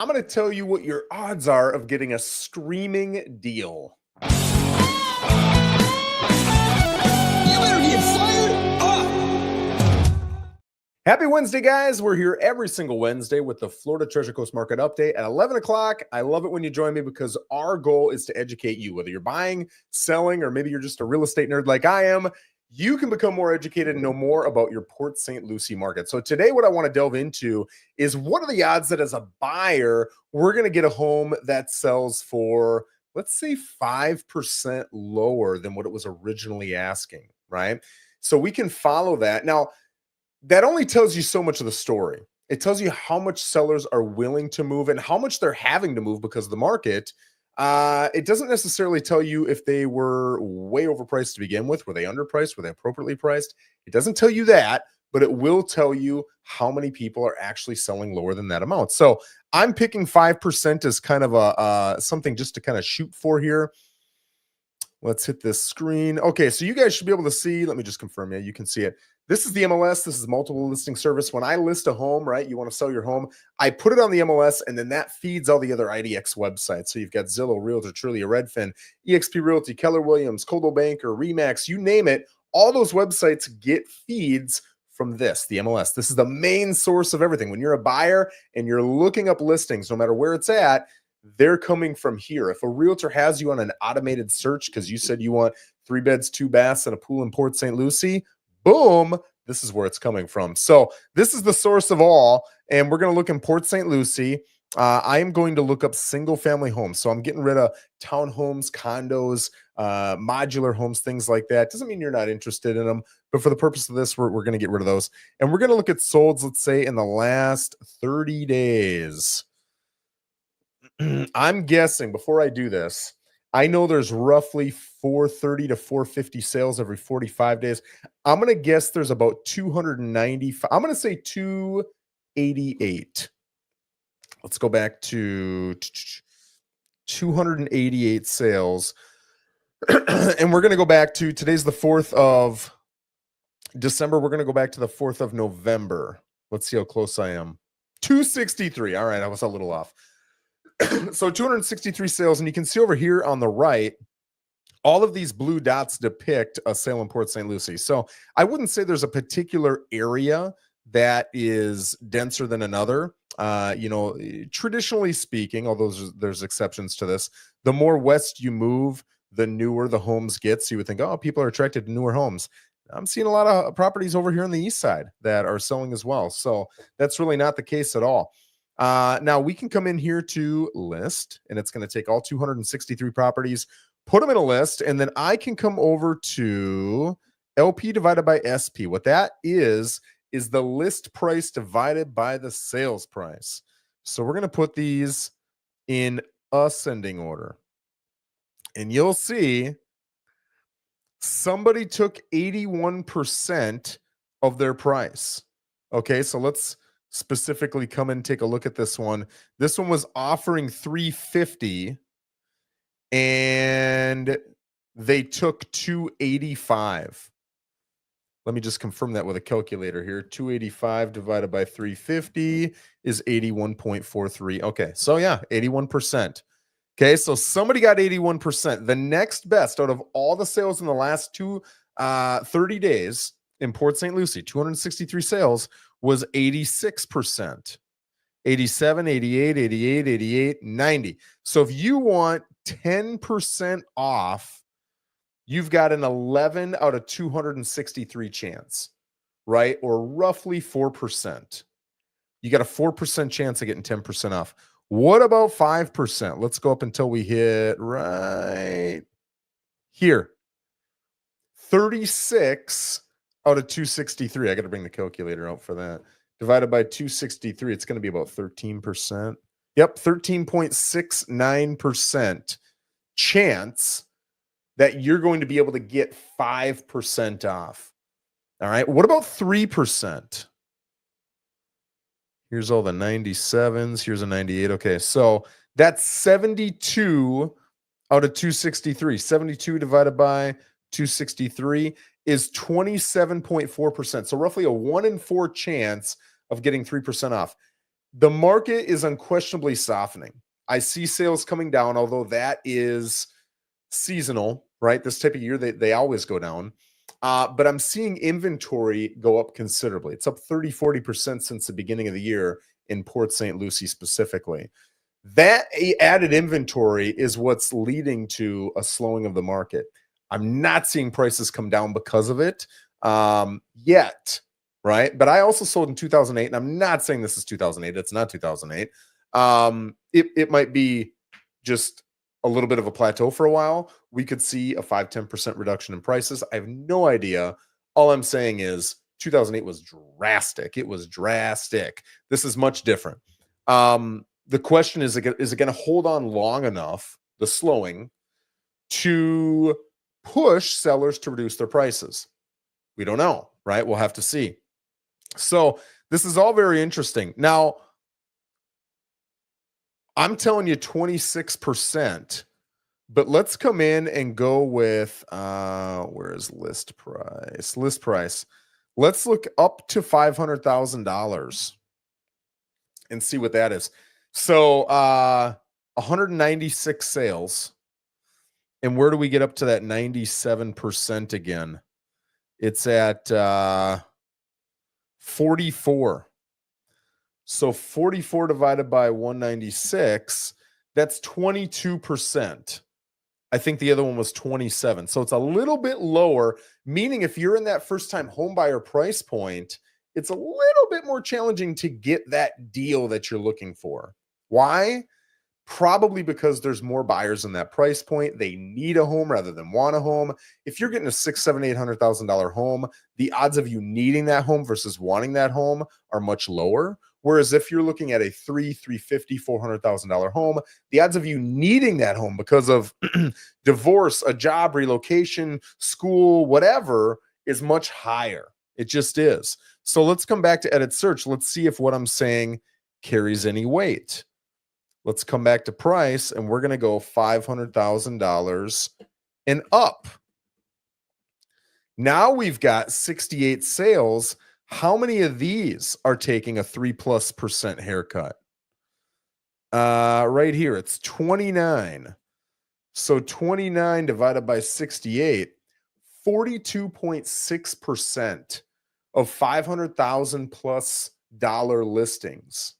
I'm going to tell you what your odds are of getting a screaming deal. You better get fired up. Happy Wednesday, guys. We're here every single Wednesday with the Florida Treasure Coast Market Update at 11 o'clock. I love it when you join me because our goal is to educate you, whether you're buying, selling, or maybe you're just a real estate nerd like I am. You can become more educated and know more about your Port St. Lucie market. So today what I want to delve into is what are the odds that as a buyer, we're going to get a home that sells for, let's say, 5% lower than what it was originally asking, right? So we can follow that. Now, that only tells you so much of the story. It tells you how much sellers are willing to move and how much they're having to move because of the market. It doesn't necessarily tell you if they were way overpriced to begin with. Were they underpriced? Were they appropriately priced? It doesn't tell you that, but it will tell you how many people are actually selling lower than that amount. So I'm picking 5% as kind of a something just to kind of shoot for here. Let's hit this screen. Okay, so you guys should be able to see. Let me just confirm. Yeah, you can see it. This is the MLS. This is multiple listing service. When I list a home, right, you want to sell your home, I put it on the MLS, and then that feeds all the other IDX websites. So you've got Zillow, Realtor, Trulia, Redfin, eXp Realty, Keller Williams, Coldwell Banker, Remax, you name it. All those websites get feeds from this, the MLS. This is the main source of everything. When you're a buyer and you're looking up listings, no matter where it's at, they're coming from here. If a realtor has you on an automated search because you said you want 3 beds, 2 baths, and a pool in Port St. Lucie, boom, this is where it's coming from. So this is the source of all, and we're going to look in Port St. Lucie. I am going to look up single-family homes. So I'm getting rid of townhomes, condos, modular homes, things like that. Doesn't mean you're not interested in them, but for the purpose of this, we're going to get rid of those. And we're going to look at solds, let's say, in the last 30 days. I'm guessing before I do this, I know there's roughly 430 to 450 sales every 45 days. I'm going to guess there's about 290. I'm going to say 288. Let's go back to 288 sales. And we're going to go back to today's the 4th of December. We're going to go back to the 4th of November. Let's see how close I am. 263. All right, I was a little off. So 263 sales, and you can see over here on the right, all of these blue dots depict a sale in Port St. Lucie. So I wouldn't say there's a particular area that is denser than another. Traditionally speaking, although there's exceptions to this, the more west you move, the newer the homes get. So you would think, oh, people are attracted to newer homes. I'm seeing a lot of properties over here on the east side that are selling as well. So that's really not the case at all. Now we can come in here to list, and it's going to take all 263 properties, put them in a list, and then I can come over to LP divided by SP. What that is the list price divided by the sales price. So we're going to put these in ascending order, and you'll see somebody took 81% of their price. Okay, so let's specifically come and take a look at this one. This one was offering $350 and they took $285. Let me just confirm that with a calculator here. 285 divided by 350 is 81.43. Okay, so yeah, 81%. Okay, so somebody got 81%. The next best out of all the sales in the last 30 days in Port St. Lucie, 263 sales, was 86%. 87, 88, 88, 88, 90. So if you want 10% off, you've got an 11 out of 263 chance, right? Or roughly 4%. You got a 4% chance of getting 10% off. What about 5%? Let's go up until we hit right here. 36 out of 263. I got to bring the calculator out for that. Divided by 263, it's going to be about 13%. Yep, 13.69% chance that you're going to be able to get 5% off. All right, what about 3%? Here's all the 97s. Here's a 98. Okay, so that's 72 out of 263. 72 divided by 263 is 27.4%. So roughly a 1 in 4 chance of getting 3% off. The market is unquestionably softening. I see sales coming down, although that is seasonal, right? This type of year, they always go down. But I'm seeing inventory go up considerably. It's up 30-40% since the beginning of the year in Port St. Lucie specifically. That added inventory is what's leading to a slowing of the market. I'm not seeing prices come down because of it yet, right? But I also sold in 2008, and I'm not saying this is 2008. It's not 2008. It might be just a little bit of a plateau for a while. We could see a 5-10% reduction in prices. I have no idea. All I'm saying is 2008 was drastic. It was drastic. This is much different. The question is it going to hold on long enough, the slowing, to push sellers to reduce their prices? We don't know, right? We'll have to see. So this is all very interesting. Now, I'm telling you 26%, but let's come in and go with, where is list price? List price. Let's look up to $500,000 and see what that is. So 196 sales. And where do we get up to that 97% again? It's at 44. So 44 divided by 196, that's 22%. I think the other one was 27. So it's a little bit lower, meaning if you're in that first-time home buyer price point, it's a little bit more challenging to get that deal that you're looking for. Why? Probably because there's more buyers in that price point. They need a home rather than want a home. If you're getting a $600,000, $700,000, $800,000 home, the odds of you needing that home versus wanting that home are much lower. Whereas if you're looking at a $350,000, $400,000 home, the odds of you needing that home because of divorce, a job, relocation, school, whatever, is much higher. It just is. So let's come back to edit search. Let's see if what I'm saying carries any weight. Let's come back to price, and we're going to go $500,000 and up. Now we've got 68 sales. How many of these are taking a 3+% haircut? Right here, it's 29. So 29 divided by 68, 42.6% of $500,000+ listings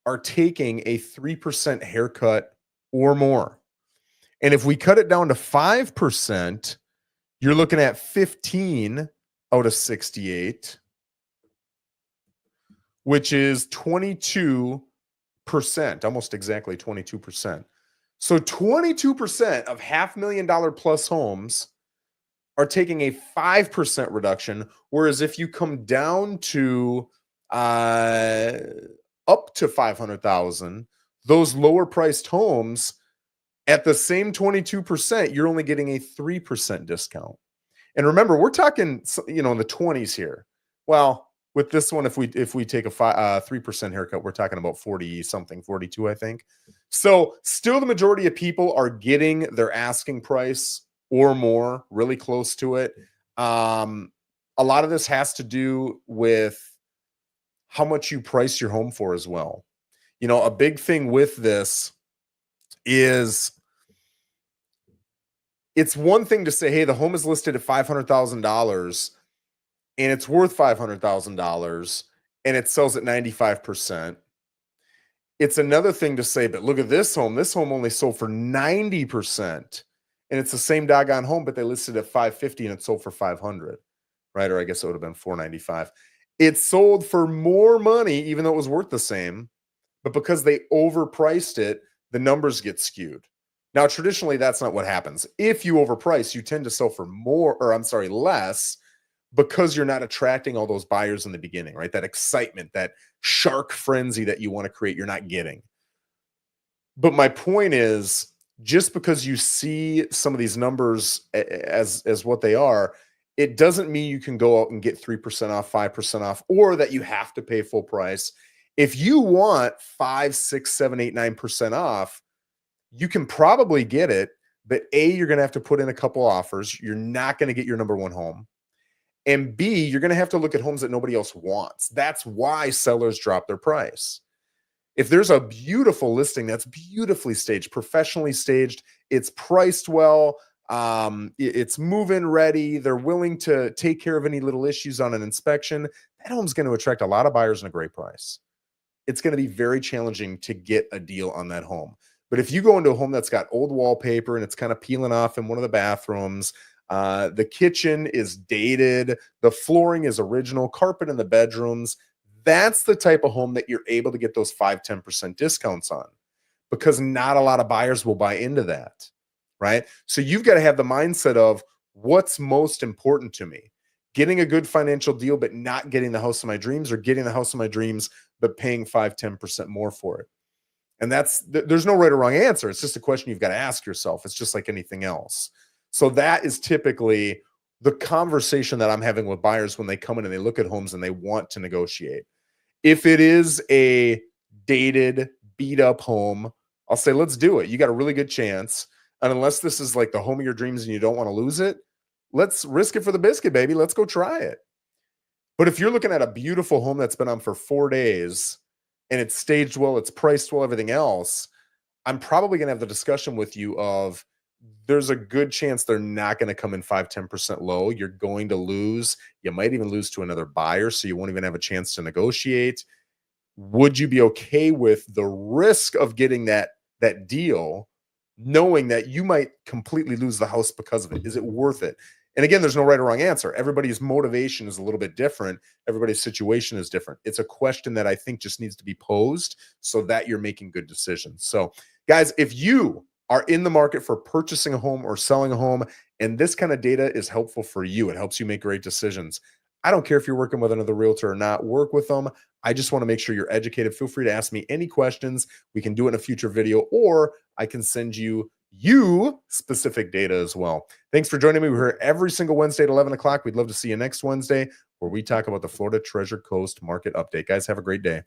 are taking a 3% haircut or more. And if we cut it down to 5%, you're looking at 15 out of 68, which is 22%, almost exactly 22%. So 22% of $500,000+ homes are taking a 5% reduction, whereas if you come down to up to 500,000, those lower priced homes at the same 22%, you're only getting a 3% discount. And remember, we're talking, in the 20s here. Well, with this one, if we take a 3% haircut, we're talking about 40 something, 42, I think. So still the majority of people are getting their asking price or more, really close to it. A lot of this has to do with how much you price your home for as well. A big thing with this is it's one thing to say, hey, the home is listed at $500,000 and it's worth $500,000 and it sells at 95%. It's another thing to say, but look at this home. This home only sold for 90%. And it's the same doggone home, but they listed at $550 and it sold for $500, right? Or I guess it would have been $495. It sold for more money, even though it was worth the same, but because they overpriced it, the numbers get skewed. Now, traditionally, that's not what happens. If you overprice, you tend to sell for less, because you're not attracting all those buyers in the beginning, right? That excitement, that shark frenzy that you want to create, you're not getting. But my point is, just because you see some of these numbers as what they are, it doesn't mean you can go out and get 3% off, 5% off, or that you have to pay full price. If you want 5, 6, 7, 8, 9% off, you can probably get it, but A, you're going to have to put in a couple offers. You're not going to get your number one home. And B, you're going to have to look at homes that nobody else wants. That's why sellers drop their price. If there's a beautiful listing that's beautifully staged, professionally staged, it's priced well, it's move-in ready, they're willing to take care of any little issues on an inspection, that home's going to attract a lot of buyers and a great price. It's going to be very challenging to get a deal on that home. But if you go into a home that's got old wallpaper and it's kind of peeling off in one of the bathrooms, the kitchen is dated, the flooring is original, carpet in the bedrooms, that's the type of home that you're able to get those 5-10% discounts on, because not a lot of buyers will buy into that, right? So you've got to have the mindset of what's most important to me. Getting a good financial deal, but not getting the house of my dreams, or getting the house of my dreams, but paying 5-10% more for it. And there's no right or wrong answer. It's just a question you've got to ask yourself. It's just like anything else. So that is typically the conversation that I'm having with buyers when they come in and they look at homes and they want to negotiate. If it is a dated, beat up home, I'll say, let's do it. You got a really good chance. And unless this is like the home of your dreams and you don't want to lose it, let's risk it for the biscuit, baby. Let's go try it. But if you're looking at a beautiful home that's been on for 4 days and it's staged well, it's priced well, everything else, I'm probably going to have the discussion with you of there's a good chance they're not going to come in 5-10% low. You're going to lose. You might even lose to another buyer, so you won't even have a chance to negotiate. Would you be okay with the risk of getting that deal, knowing that you might completely lose the house because of it? Is it worth it? And again, there's no right or wrong answer. Everybody's motivation is a little bit different. Everybody's situation is different. It's a question that I think just needs to be posed so that you're making good decisions. So, guys, if you are in the market for purchasing a home or selling a home, and this kind of data is helpful for you, it helps you make great decisions. I don't care if you're working with another realtor or not, work with them. I just want to make sure you're educated. Feel free to ask me any questions. We can do it in a future video, or I can send you specific data as well. Thanks for joining me. We're here every single Wednesday at 11 o'clock. We'd love to see you next Wednesday, where we talk about the Florida Treasure Coast market update. Guys, have a great day.